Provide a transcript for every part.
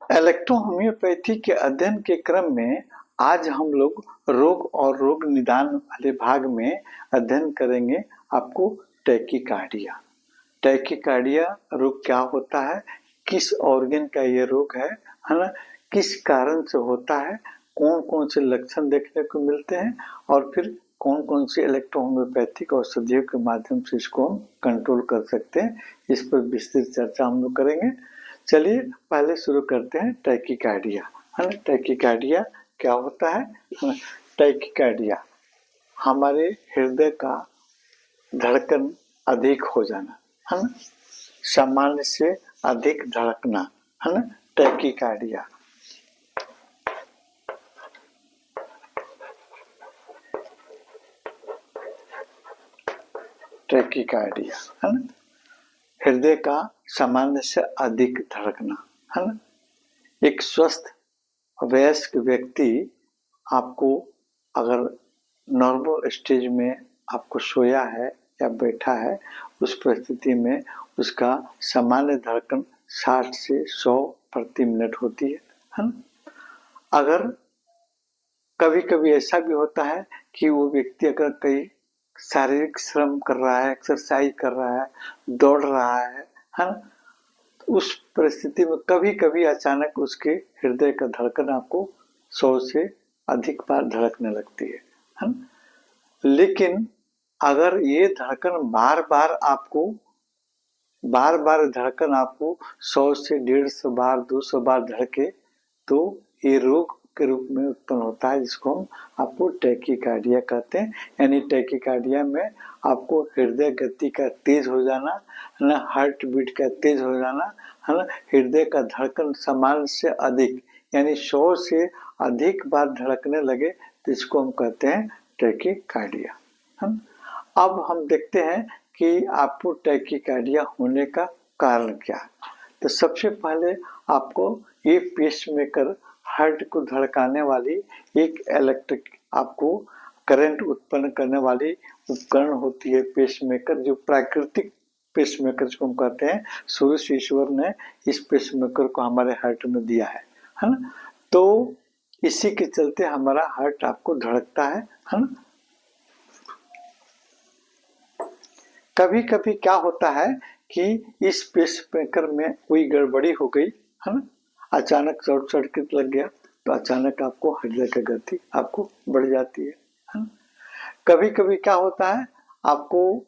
Electrohomoeopathy के अध्ययन के क्रम में आज हम लोग रोग और रोग निदान वाले भाग में अध्ययन करेंगे आपको टैकीकार्डिया। टैकीकार्डिया रोग क्या होता है, किस ऑर्गन का ये रोग है ना, किस कारण से होता है, कौन कौन से लक्षण देखने को मिलते हैं और फिर कौन कौन सी इलेक्ट्रोहोम्योपैथिक औषधियों के माध्यम से इसको हम कंट्रोल कर सकते हैं, इस पर विस्तृत चर्चा हम लोग करेंगे। चलिए पहले शुरू करते हैं टैकीकार्डिया, है ना। टैकीकार्डिया क्या होता है? टैकीकार्डिया हमारे हृदय का धड़कन अधिक हो जाना, है ना, सामान्य से अधिक धड़कना, है ना, टैकीकार्डिया। टैकीकार्डिया है ना, हृदय का सामान्य से अधिक धड़कना, है ना। एक स्वस्थ वयस्क व्यक्ति आपको अगर नॉर्मल स्टेज में आपको सोया है या बैठा है, उस परिस्थिति में उसका सामान्य धड़कन 60 से 100 प्रति मिनट होती है ना। अगर कभी कभी ऐसा भी होता है कि वो व्यक्ति अगर कई शारीरिक श्रम कर रहा है, एक्सरसाइज कर रहा है, दौड़ रहा है ना, उस परिस्थिति में कभी कभी अचानक उसके हृदय का धड़कन आपको 100 से अधिक बार धड़कने लगती है ना। लेकिन अगर ये धड़कन बार बार धड़कन आपको 100 से 150 बार 200 बार धड़के, तो ये रोग के रूप में उत्पन्न होता है, जिसको हम आपको टैकीकार्डिया कहते हैं। यानी टैकीकार्डिया में आपको हृदय गति का तेज हो जाना, है ना, हार्ट बीट का तेज हो जाना, है ना, हृदय का धड़कन सामान्य से अधिक यानी 100 से अधिक बार धड़कने लगे, तो इसको हम कहते हैं टैकीकार्डिया, है ना। अब हम देखते हैं कि आपको टैकीकार्डिया होने का कारण क्या है। तो सबसे पहले आपको ये पेसमेकर हार्ट को धड़काने वाली एक इलेक्ट्रिक आपको करंट उत्पन्न करने वाली उपकरण होती है पेसमेकर, जो प्राकृतिक पेसमेकर जिसको हम कहते हैं। सूर्य से ईश्वर ने इस पेसमेकर को हमारे हार्ट में दिया है ना। तो इसी के चलते हमारा हार्ट आपको धड़कता है ना। कभी कभी क्या होता है कि इस पेसमेकर में कोई गड़बड़ी हो गई, है ना, अचानक शॉर्ट सर्किट लग गया, तो अचानक आपको हृदय की गति आपको बढ़ जाती है ना। कभी कभी क्या होता है, आपको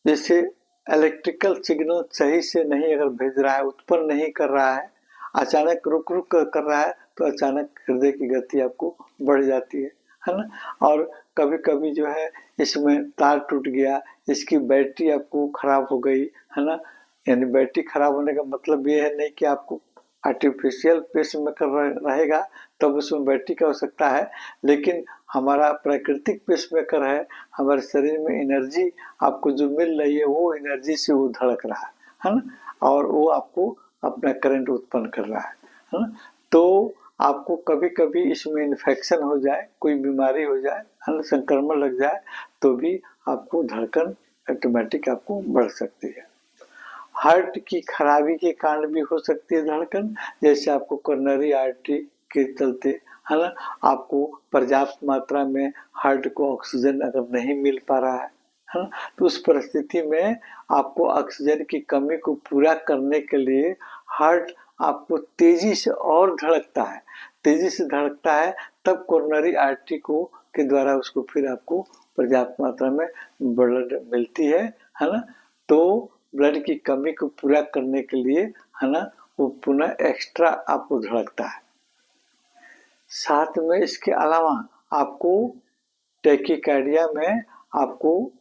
जैसे इलेक्ट्रिकल सिग्नल सही से नहीं अगर भेज रहा है, उत्पन्न नहीं कर रहा है, अचानक रुक रुक कर रहा है, तो अचानक हृदय की गति आपको बढ़ जाती है ना। और कभी कभी जो है इसमें तार टूट गया, इसकी बैटरी आपको खराब हो गई, है ना। यानी बैटरी खराब होने का मतलब ये है नहीं कि आपको आर्टिफिशियल पेसमेकर रहेगा तब उसमें बैटरी की आवश्यकता है, लेकिन हमारा प्राकृतिक पेसमेकर है, हमारे शरीर में एनर्जी आपको जो मिल रही है, वो एनर्जी से वो धड़क रहा है ना, और वो आपको अपना करंट उत्पन्न कर रहा है ना। तो आपको कभी कभी इसमें इन्फेक्शन हो जाए, कोई बीमारी हो जाए, है ना, संक्रमण लग जाए, तो भी आपको धड़कन ऑटोमेटिक आपको बढ़ सकती है। हार्ट की खराबी के कारण भी हो सकती है धड़कन, जैसे आपको कोरोनरी आर्टरी के चलते, है ना, आपको पर्याप्त मात्रा में हार्ट को ऑक्सीजन अगर नहीं मिल पा रहा है ना, तो उस परिस्थिति में आपको ऑक्सीजन की कमी को पूरा करने के लिए हार्ट आपको तेजी से और धड़कता है, तेजी से धड़कता है, तब कोरोनरी आर्टरी को के द्वारा उसको फिर आपको पर्याप्त मात्रा में ब्लड मिलती है ना। तो ब्लड की कमी को पूरा करने के लिए, है ना, वो पुनः एक्स्ट्रा आपको धड़कता है। साथ में इसके अलावा आपको टैकीकार्डिया में आपको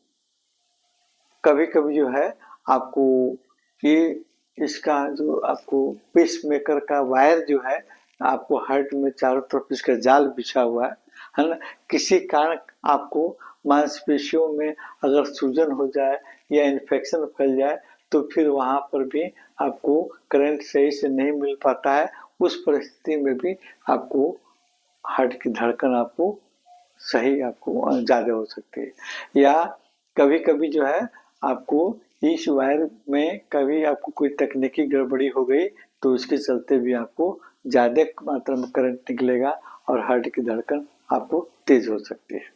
कभी कभी जो है आपको ये इसका जो आपको पेसमेकर का वायर जो है आपको हार्ट में चारों तरफ इसका जाल बिछा हुआ है ना, किसी कारण आपको मांसपेशियों में अगर सूजन हो जाए या इन्फेक्शन फैल जाए, तो फिर वहां पर भी आपको करंट सही से नहीं मिल पाता है। उस परिस्थिति में भी आपको हार्ट की धड़कन आपको सही आपको ज्यादा हो सकती है। या कभी कभी जो है आपको इस वायर में कभी आपको कोई तकनीकी गड़बड़ी हो गई तो उसके चलते भी आपको ज़्यादा मात्रा में करंट निकलेगा और हार्ट की धड़कन आपको तेज हो सकती है।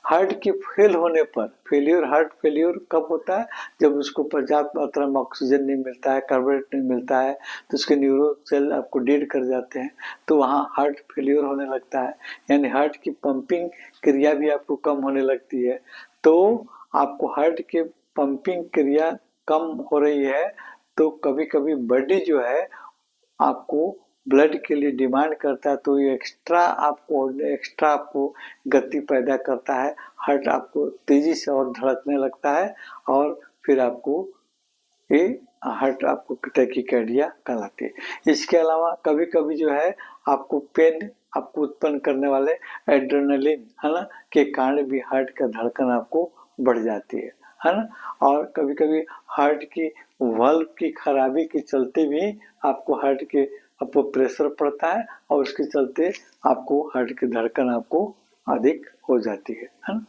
हार्ट के फेल होने पर हार्ट फेल्योर कब होता है? जब उसको पर्याप्त मात्रा में ऑक्सीजन नहीं मिलता है, कार्बोरेट नहीं मिलता है, तो उसके न्यूरो सेल आपको डेड कर जाते हैं, तो वहाँ हार्ट फेल्योर होने लगता है, यानी हार्ट की पंपिंग क्रिया भी आपको कम होने लगती है। तो आपको हार्ट के पंपिंग क्रिया कम हो रही है तो कभी कभी बॉडी जो है आपको ब्लड के लिए डिमांड करता है, तो ये एक्स्ट्रा आपको गति पैदा करता है, हार्ट आपको तेजी से और धड़कने लगता है और फिर आपको ये हार्ट आपको टैकीकार्डिया कहलाती है। इसके अलावा कभी कभी जो है आपको पेन आपको उत्पन्न करने वाले एड्रेनलिन है ना के कारण भी हार्ट का धड़कन आपको बढ़ जाती है ना। और कभी कभी हार्ट की वाल्व की खराबी के चलते भी आपको हार्ट के आपको प्रेशर पड़ता है और उसके चलते आपको हार्ट की धड़कन आपको अधिक हो जाती है ना।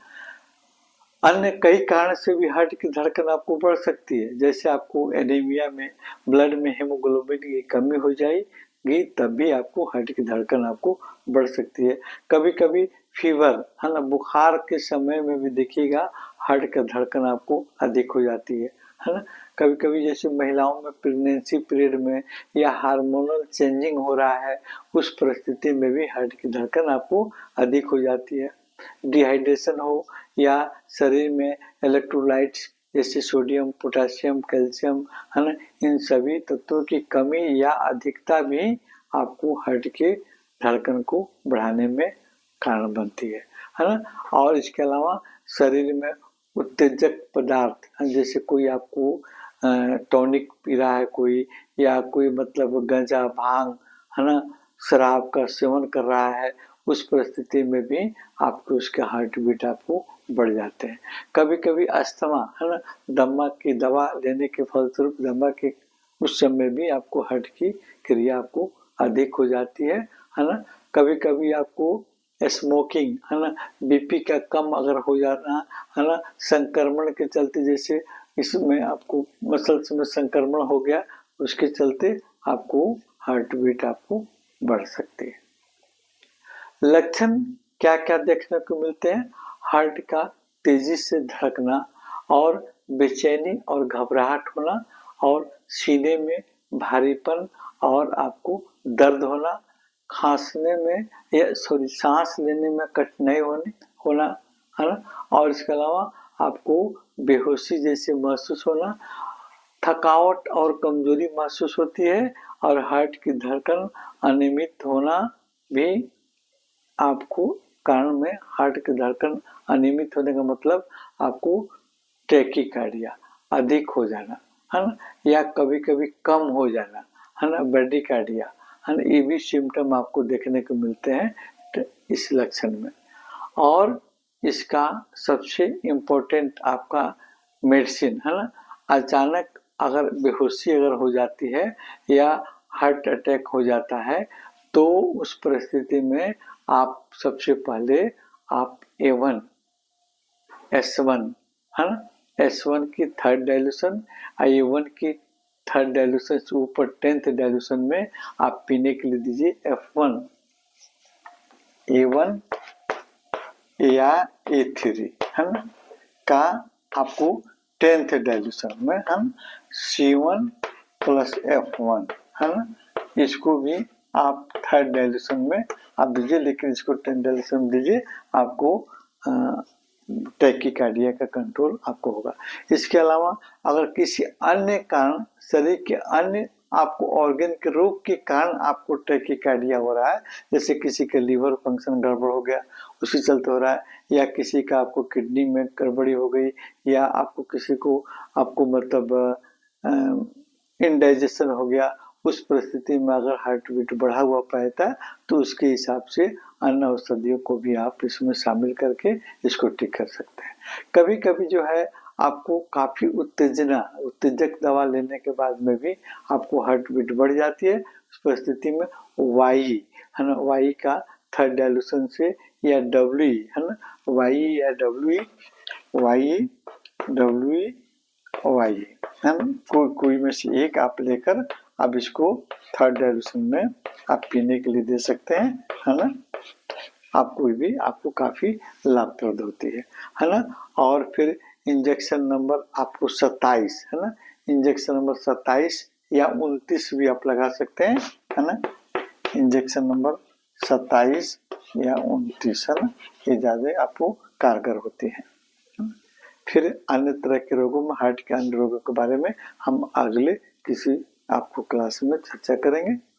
अन्य कई कारण से भी हार्ट की धड़कन आपको बढ़ सकती है, जैसे आपको एनीमिया में ब्लड में हीमोग्लोबिन की कमी हो जाएगी तब भी आपको हार्ट की धड़कन आपको बढ़ सकती है। कभी कभी फीवर है ना, बुखार के समय में भी देखिएगा हार्ट का धड़कन आपको अधिक हो जाती है ना। कभी कभी जैसे महिलाओं में प्रेगनेंसी पीरियड में या हार्मोनल चेंजिंग हो रहा है, उस परिस्थिति में भी हार्ट की धड़कन आपको अधिक हो जाती है। डिहाइड्रेशन हो या शरीर में इलेक्ट्रोलाइट्स जैसे सोडियम, पोटासियम, कैल्शियम है ना, इन सभी तत्वों की कमी या अधिकता भी आपको हार्ट के धड़कन को बढ़ाने में कारण बनती है ना। और इसके अलावा शरीर में उत्तेजक पदार्थ जैसे कोई आपको टॉनिक पी रहा है कोई, या कोई मतलब गांजा भांग है ना, शराब का सेवन कर रहा है, उस परिस्थिति में भी आपको उसके हार्ट बीट आपको बढ़ जाते हैं। कभी कभी अस्थमा है ना, दमा की दवा लेने के फलस्वरूप दमा के उस समय भी आपको हार्ट की क्रिया आपको अधिक हो जाती है ना। कभी कभी आपको स्मोकिंग है ना, बीपी का कम अगर हो जाना है ना, संक्रमण के चलते जैसे इसमें आपको मसल्स में संक्रमण हो गया, उसके चलते आपको हार्ट बीट आपको बढ़ सकती है। लक्षण क्या क्या देखने को मिलते हैं? हार्ट का तेजी से धड़कना और बेचैनी और घबराहट होना और सीने में भारीपन और आपको दर्द होना, खांसने में या सांस लेने में कठिनाई होना है ना। और इसके अलावा आपको बेहोशी जैसे महसूस होना, थकावट और कमजोरी महसूस होती है और हार्ट की धड़कन अनियमित होना भी आपको कारण में हार्ट की धड़कन अनियमित होने का मतलब आपको टैकीकार्डिया अधिक हो जाना है ना, या कभी कभी कम हो जाना है ना, ब्रेडिकार्डिया है ना, ये भी सिम्टम आपको देखने को मिलते हैं इस लक्षण में। और इसका सबसे इम्पोर्टेंट आपका मेडिसिन है ना, अचानक अगर बेहोशी अगर हो जाती है या हार्ट अटैक हो जाता है तो उस परिस्थिति में आप सबसे पहले आप A1 S1 है ना, S1 की थर्ड डाइल्यूशन, A1 की थर्ड डाइल्यूशन से ऊपर 10th डाइल्यूशन में आप पीने के लिए दीजिए F1, A1 या A3 है ना का आपको 10th डाइल्यूशन में हम C1 प्लस F1 है ना, इसको भी आप थर्ड डाइल्यूशन में आप दीजिए, लेकिन इसको 10 डाइल्यूशन दीजिए, आपको टैकीकार्डिया का कंट्रोल आपको होगा। इसके अलावा अगर किसी अन्य कारण शरीर के अन्य आपको ऑर्गन के रोग के कारण आपको टैकीकार्डिया हो रहा है, जैसे किसी का लीवर फंक्शन गड़बड़ हो गया उसी चलते हो रहा है, या किसी का आपको किडनी में गड़बड़ी हो गई, या आपको किसी को आपको मतलब इनडाइजेशन हो गया, उस परिस्थिति में अगर हार्ट बीट बढ़ा हुआ पाता है तो उसके हिसाब से अन्य औषधियों को भी आप इसमें शामिल करके इसको ठीक कर सकते हैं। कभी कभी जो है आपको काफी उत्तेजक दवा लेने के बाद में भी आपको हार्ट बीट बढ़ जाती है, उस परिस्थिति में वाई है ना, वाई का थर्ड डाइल्यूशन से या डब्ल्यू है ना, वाई या डब्ल्यू वाई है ना, कोई में से एक आप लेकर आप इसको थर्ड डाइल्यूशन में आप पीने के लिए दे सकते हैं, है ना। आप कोई भी आपको काफी लाभप्रद होती है ना। और फिर इंजेक्शन नंबर आपको 27 है ना, इंजेक्शन नंबर 27 या 29 भी आप लगा सकते हैं, है ना। इंजेक्शन नंबर 27 या 29 है ना, ये ज्यादा आपको कारगर होती है। फिर अन्य तरह के रोगों में, हार्ट के अन्य रोगों के बारे में हम अगले किसी आपको क्लास में चर्चा करेंगे।